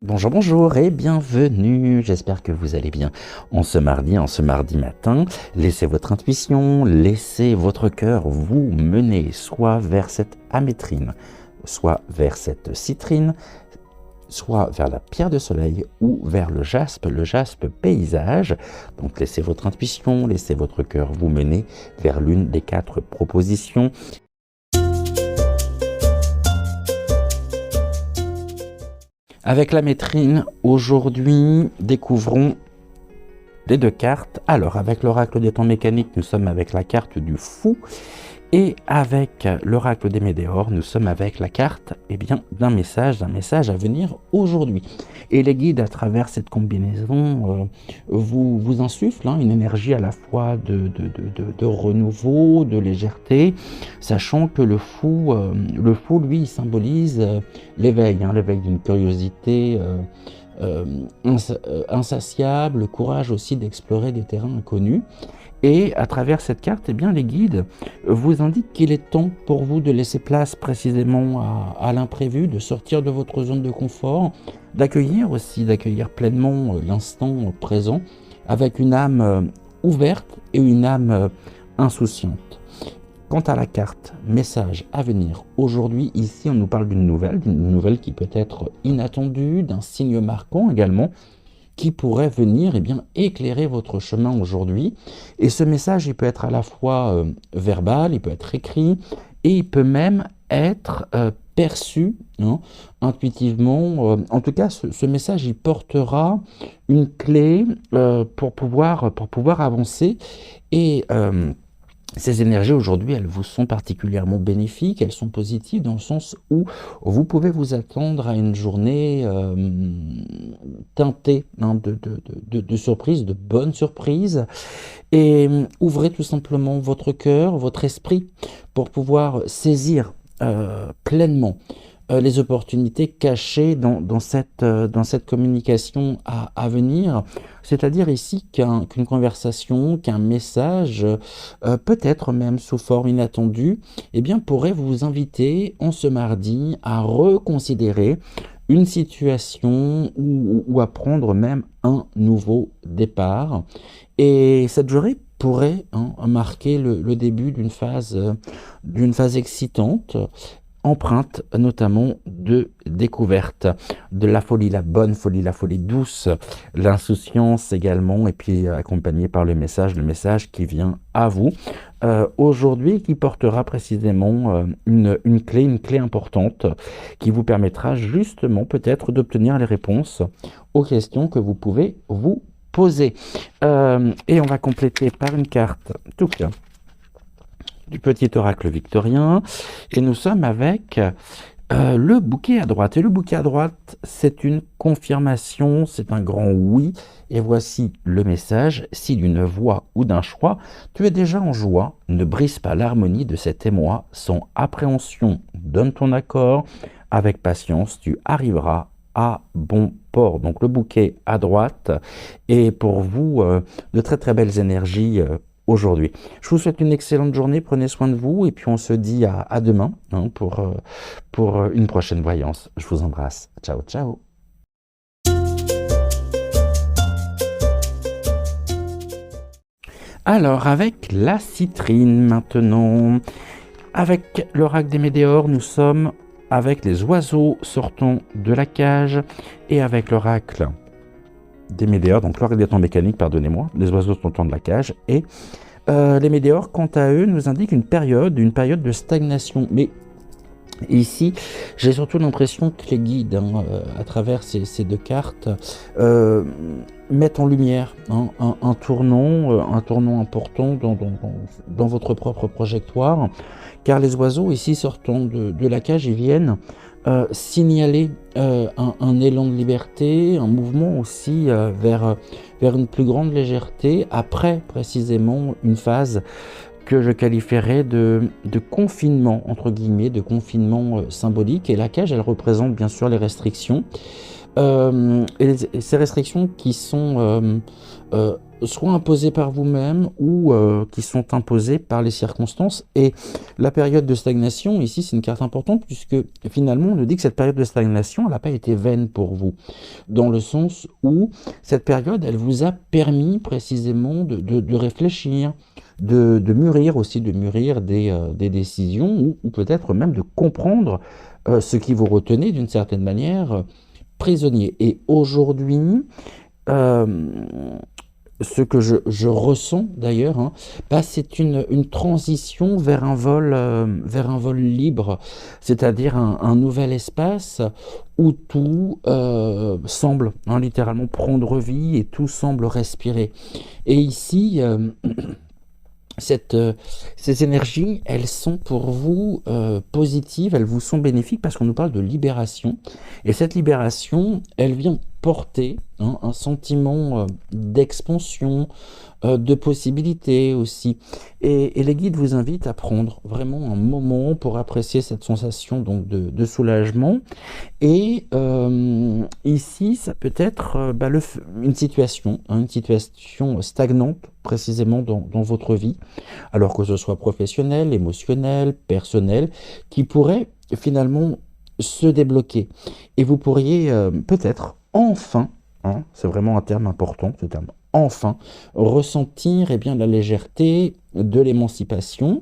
Bonjour, bonjour et bienvenue, j'espère que vous allez bien en ce mardi matin. Laissez votre intuition, laissez votre cœur vous mener soit vers cette amétrine, soit vers cette citrine, soit vers la pierre de soleil ou vers le jaspe paysage. Donc laissez votre intuition, laissez votre cœur vous mener vers l'une des 4 propositions. Avec la métrine, aujourd'hui, découvrons les 2 cartes. Alors, avec l'oracle des temps mécaniques, nous sommes avec la carte du fou. Et avec l'oracle des météores, nous sommes avec la carte d'un message à venir aujourd'hui. Et les guides, à travers cette combinaison, vous insufflent une énergie à la fois de renouveau, de légèreté, sachant que le fou, lui, il symbolise l'éveil, l'éveil d'une curiosité insatiable, le courage aussi d'explorer des terrains inconnus. Et à travers cette carte, les guides vous indiquent qu'il est temps pour vous de laisser place précisément à l'imprévu, de sortir de votre zone de confort, d'accueillir pleinement l'instant présent avec une âme ouverte et une âme insouciante. Quant à la carte message à venir aujourd'hui, ici on nous parle d'une nouvelle qui peut être inattendue, d'un signe marquant également, qui pourrait venir éclairer votre chemin aujourd'hui. Et ce message, il peut être à la fois verbal, il peut être écrit, et il peut même être perçu intuitivement. En tout cas, ce message, il portera une clé pour pouvoir avancer. Et ces énergies aujourd'hui, elles vous sont particulièrement bénéfiques, elles sont positives dans le sens où vous pouvez vous attendre à une journée teintée de surprises, de bonnes surprises, et ouvrez tout simplement votre cœur, votre esprit pour pouvoir saisir pleinement les opportunités cachées dans cette communication à venir, c'est-à-dire ici qu'une conversation, qu'un message, peut-être même sous forme inattendue, pourrait vous inviter en ce mardi à reconsidérer une situation ou à prendre même un nouveau départ. Et cette journée pourrait marquer le début d'une phase excitante, empreinte notamment de découverte, de la folie, la bonne folie, la folie douce, l'insouciance également, et puis accompagné par le message qui vient à vous aujourd'hui, qui portera précisément une clé importante qui vous permettra justement peut-être d'obtenir les réponses aux questions que vous pouvez vous poser. Et on va compléter par une carte tout cas du petit oracle victorien, et nous sommes avec le bouquet à droite. Et le bouquet à droite, c'est une confirmation, c'est un grand oui. Et voici le message: si d'une voix ou d'un choix, tu es déjà en joie, ne brise pas l'harmonie de cet émoi, sans appréhension, donne ton accord, avec patience, tu arriveras à bon port. Donc le bouquet à droite, et pour vous, de très très belles énergies aujourd'hui. Je vous souhaite une excellente journée, prenez soin de vous, et puis on se dit à demain pour une prochaine voyance. Je vous embrasse. Ciao, ciao. Alors, avec la citrine maintenant, avec l'oracle des météores, nous sommes avec les oiseaux sortant de la cage, et avec l'oracle des météores, donc l'oracle des temps mécaniques, pardonnez-moi, les oiseaux sortant de la cage, et les météores, quant à eux, nous indiquent une période de stagnation. Mais ici, j'ai surtout l'impression que les guides, à travers ces 2 cartes, mettent en lumière un tournant important dans votre propre projectoire, car les oiseaux ici sortant de la cage, ils viennent signaler un élan de liberté, un mouvement aussi vers une plus grande légèreté, après précisément une phase que je qualifierais de confinement, entre guillemets, de confinement symbolique. Et la cage, elle représente bien sûr les restrictions. Et ces restrictions qui sont soit imposés par vous-même ou qui sont imposés par les circonstances. Et la période de stagnation, ici, c'est une carte importante puisque finalement, on nous dit que cette période de stagnation, elle n'a pas été vaine pour vous, dans le sens où cette période, elle vous a permis précisément de réfléchir, de mûrir aussi, de mûrir des décisions ou peut-être même de comprendre ce qui vous retenait d'une certaine manière prisonnier. Et aujourd'hui, euh, ce que je ressens d'ailleurs, hein, bah, c'est une transition vers un vol libre, c'est-à-dire un nouvel espace où tout semble hein, littéralement prendre vie et tout semble respirer. Et ici, cette, ces énergies, elles sont pour vous positives, elles vous sont bénéfiques parce qu'on nous parle de libération. Et cette libération, elle vient porter hein, un sentiment d'expansion, de possibilités aussi. Et les guides vous invitent à prendre vraiment un moment pour apprécier cette sensation donc de soulagement et ici, ça peut être bah, une situation, hein, une situation stagnante précisément dans votre vie, alors que ce soit professionnel, émotionnel, personnel, qui pourrait finalement se débloquer. Et vous pourriez peut-être enfin, hein, c'est vraiment un terme important, ce terme, enfin, ressentir eh bien, la légèreté de l'émancipation,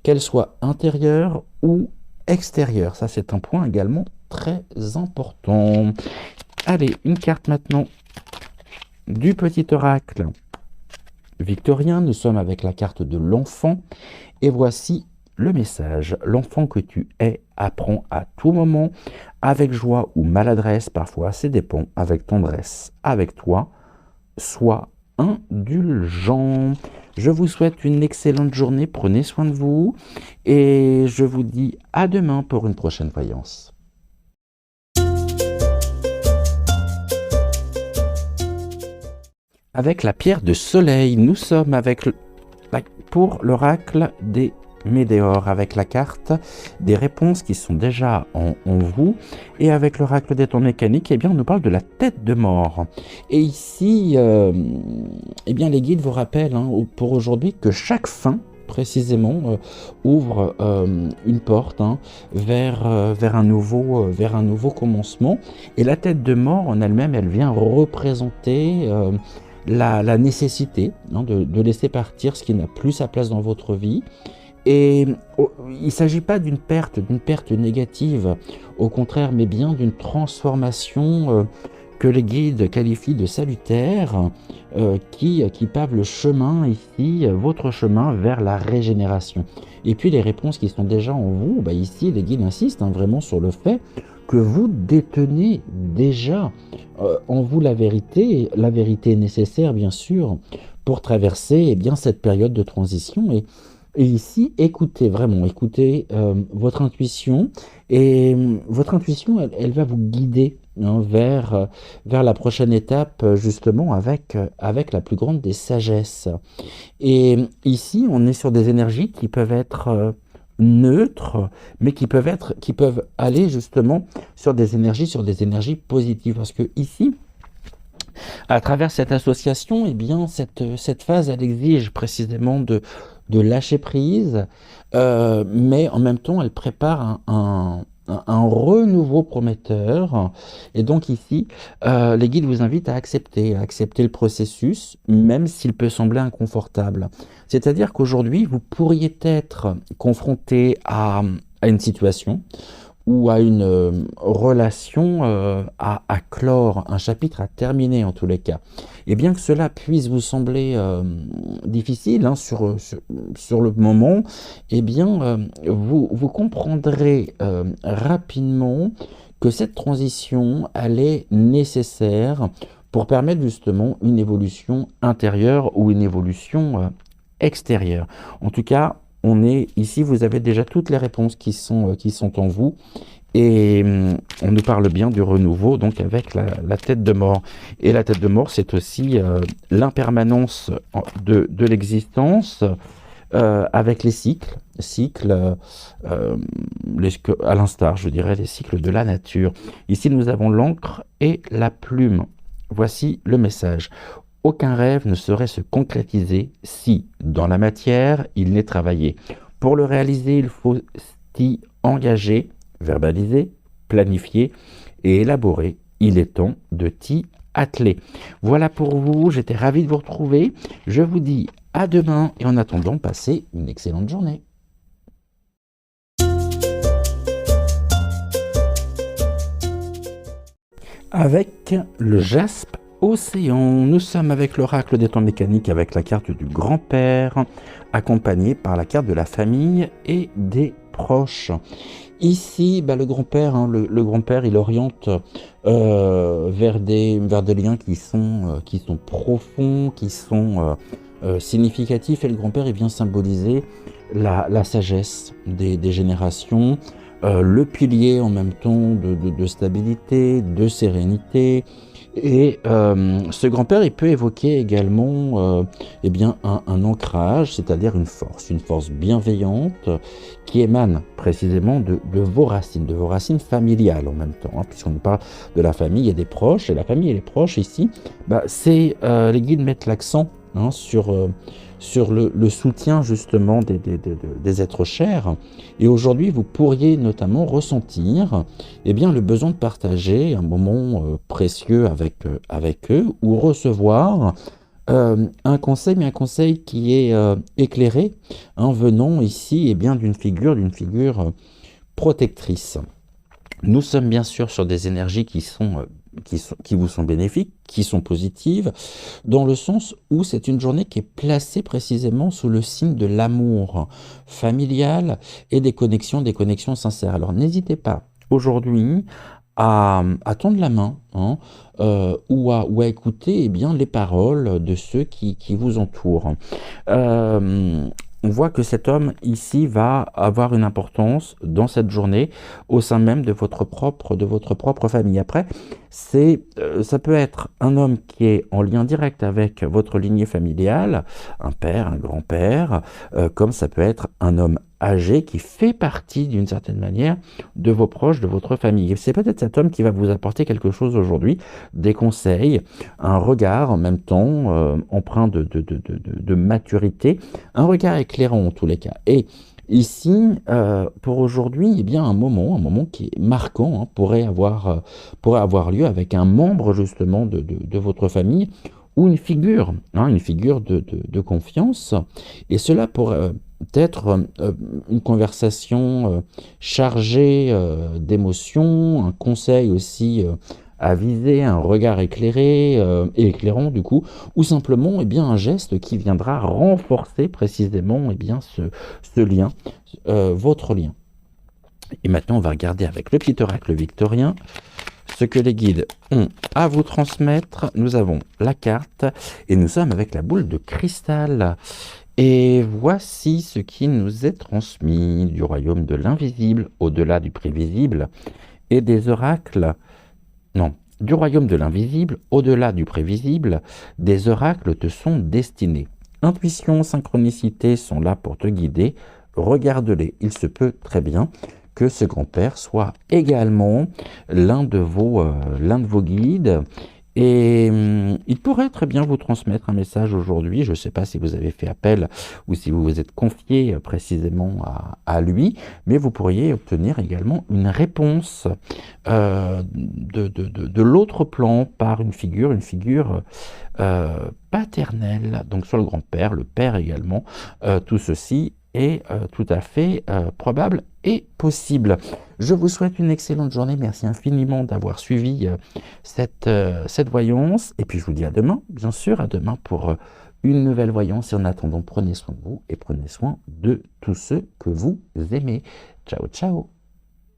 qu'elle soit intérieure ou extérieure. Ça, c'est un point également très important. Allez, une carte maintenant du petit oracle victorien. Nous sommes avec la carte de l'enfant. Et voici le message. L'enfant que tu es apprend à tout moment, avec joie ou maladresse, parfois c'est dépend, avec tendresse, avec toi. Sois indulgent. Je vous souhaite une excellente journée. Prenez soin de vous. Et je vous dis à demain pour une prochaine voyance. Avec la pierre de soleil, nous sommes avec pour l'oracle des météores, avec la carte des réponses qui sont déjà en vous, et avec l'oracle des temps mécaniques, eh bien, on nous parle de la tête de mort. Et ici, eh bien, les guides vous rappellent hein, pour aujourd'hui que chaque fin, précisément, ouvre une porte hein, vers un nouveau commencement. Et la tête de mort en elle-même, elle vient représenter la nécessité hein, de laisser partir ce qui n'a plus sa place dans votre vie. Et il ne s'agit pas d'une perte négative, au contraire, mais bien d'une transformation que les guides qualifient de salutaire, qui pave le chemin ici, votre chemin vers la régénération. Et puis les réponses qui sont déjà en vous, bah ici les guides insistent hein, vraiment sur le fait que vous détenez déjà en vous la vérité nécessaire bien sûr pour traverser eh bien, cette période de transition. Et ici, écoutez, vraiment, écoutez votre intuition. Et votre intuition, elle va vous guider hein, vers la prochaine étape, justement, avec la plus grande des sagesses. Et ici, on est sur des énergies qui peuvent être neutres, mais qui peuvent aller justement sur des énergies positives. Parce que ici, à travers cette association, eh bien, cette phase, elle exige précisément de lâcher prise, mais en même temps, elle prépare un renouveau prometteur. Et donc ici, les guides vous invitent à accepter le processus, même s'il peut sembler inconfortable. C'est-à-dire qu'aujourd'hui, vous pourriez être confronté à une situation ou à une relation à clore, un chapitre à terminer en tous les cas. Et bien que cela puisse vous sembler difficile hein, sur le moment, eh bien vous comprendrez rapidement que cette transition, elle est nécessaire pour permettre justement une évolution intérieure ou une évolution extérieure. En tout cas, on est ici, vous avez déjà toutes les réponses qui sont en vous. Et on nous parle bien du renouveau, donc avec la tête de mort. Et la tête de mort, c'est aussi l'impermanence de l'existence avec les cycles à l'instar, je dirais, les cycles de la nature. Ici, nous avons l'encre et la plume. Voici le message. aucun rêve ne saurait se concrétiser si, dans la matière, il n'est travaillé. Pour le réaliser, il faut s'y engager, verbaliser, planifier et élaborer. Il est temps de t'y atteler. Voilà pour vous, j'étais ravi de vous retrouver. Je vous dis à demain et en attendant, passez une excellente journée. Avec le jaspe océan, nous sommes avec l'oracle des temps mécaniques avec la carte du grand-père, accompagné par la carte de la famille et des proches. Ici, le grand-père, le grand-père, il oriente vers des liens qui sont profonds, qui sont significatifs. Et le grand-père, il vient symboliser la sagesse des générations, le pilier en même temps de stabilité, de sérénité. Et ce grand-père, il peut évoquer également un ancrage, c'est-à-dire une force bienveillante qui émane précisément de vos racines familiales en même temps, puisqu'on parle de la famille et des proches. Et la famille et les proches ici, c'est les guides mettent l'accent sur le soutien justement des êtres chers. Et aujourd'hui, vous pourriez notamment ressentir le besoin de partager un moment précieux avec eux ou recevoir un conseil, mais un conseil qui est éclairé, venant ici d'une figure protectrice. Nous sommes bien sûr sur des énergies qui vous sont bénéfiques, qui sont positives, dans le sens où c'est une journée qui est placée précisément sous le signe de l'amour familial et des connexions sincères. Alors n'hésitez pas aujourd'hui à tendre la main ou à écouter les paroles de ceux qui vous entourent. On voit que cet homme ici va avoir une importance dans cette journée au sein même de votre propre famille. Après, ça peut être un homme qui est en lien direct avec votre lignée familiale, un père, un grand-père, comme ça peut être un homme âgé qui fait partie d'une certaine manière de vos proches, de votre famille. C'est peut-être cet homme qui va vous apporter quelque chose aujourd'hui, des conseils, un regard en même temps empreint de maturité, un regard éclairant en tous les cas. Et ici, pour aujourd'hui, un moment qui est marquant pourrait avoir lieu avec un membre justement de votre famille ou une figure de confiance. Et cela pourrait être une conversation chargée d'émotions, un conseil aussi avisé, un regard éclairé et éclairant du coup, ou simplement un geste qui viendra renforcer précisément ce lien, votre lien. Et maintenant, on va regarder avec le petit oracle victorien ce que les guides ont à vous transmettre. Nous avons la carte et nous sommes avec la boule de cristal. Et voici ce qui nous est transmis du royaume de l'invisible, au-delà du prévisible, et des oracles. Non, du royaume de l'invisible, au-delà du prévisible, des oracles te sont destinés. Intuition, synchronicité sont là pour te guider. Regarde-les. Il se peut très bien que ce grand-père soit également l'un de vos guides. Et il pourrait très bien vous transmettre un message aujourd'hui. Je ne sais pas si vous avez fait appel ou si vous vous êtes confié précisément à lui, mais vous pourriez obtenir également une réponse de l'autre plan par une figure paternelle, donc soit le grand-père, le père également. Tout ceci est tout à fait probable et possible. Je vous souhaite une excellente journée. Merci infiniment d'avoir suivi cette voyance. Et puis je vous dis à demain, bien sûr, à demain pour une nouvelle voyance. Et en attendant, prenez soin de vous et prenez soin de tous ceux que vous aimez. Ciao, ciao.